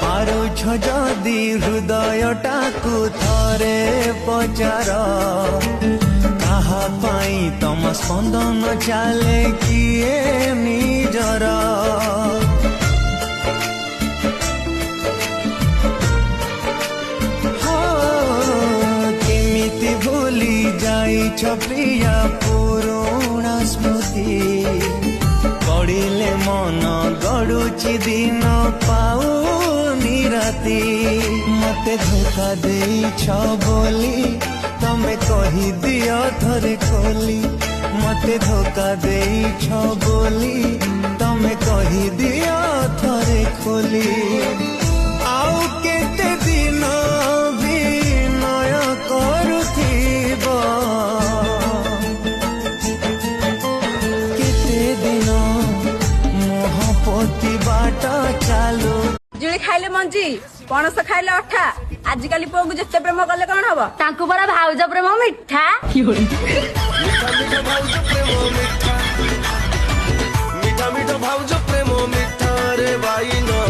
पारुछ जदि हृदयटाकू थरे पचार कहा पाई तम स्पंदन चाले किए निजर केमिति भूली जाइछ प्रिया पुरुणा स्मृति पड़िले मन गड़ुची दिन पाऊनी राती मते धोखा देइछ बोली तमे कही दियो थरे खोली मते धोखा देइछ बोली तमे कही दियो थरे खोली आउ केते दिन विनय करुथिबो केते दिन मोहपति बाट चालू जुड़ी खाइले मंजी पणस खाइले अठा आजिकल पुओ को जिते प्रेम कले कौन हम तांकु बड़ा भाउज प्रेम मिठा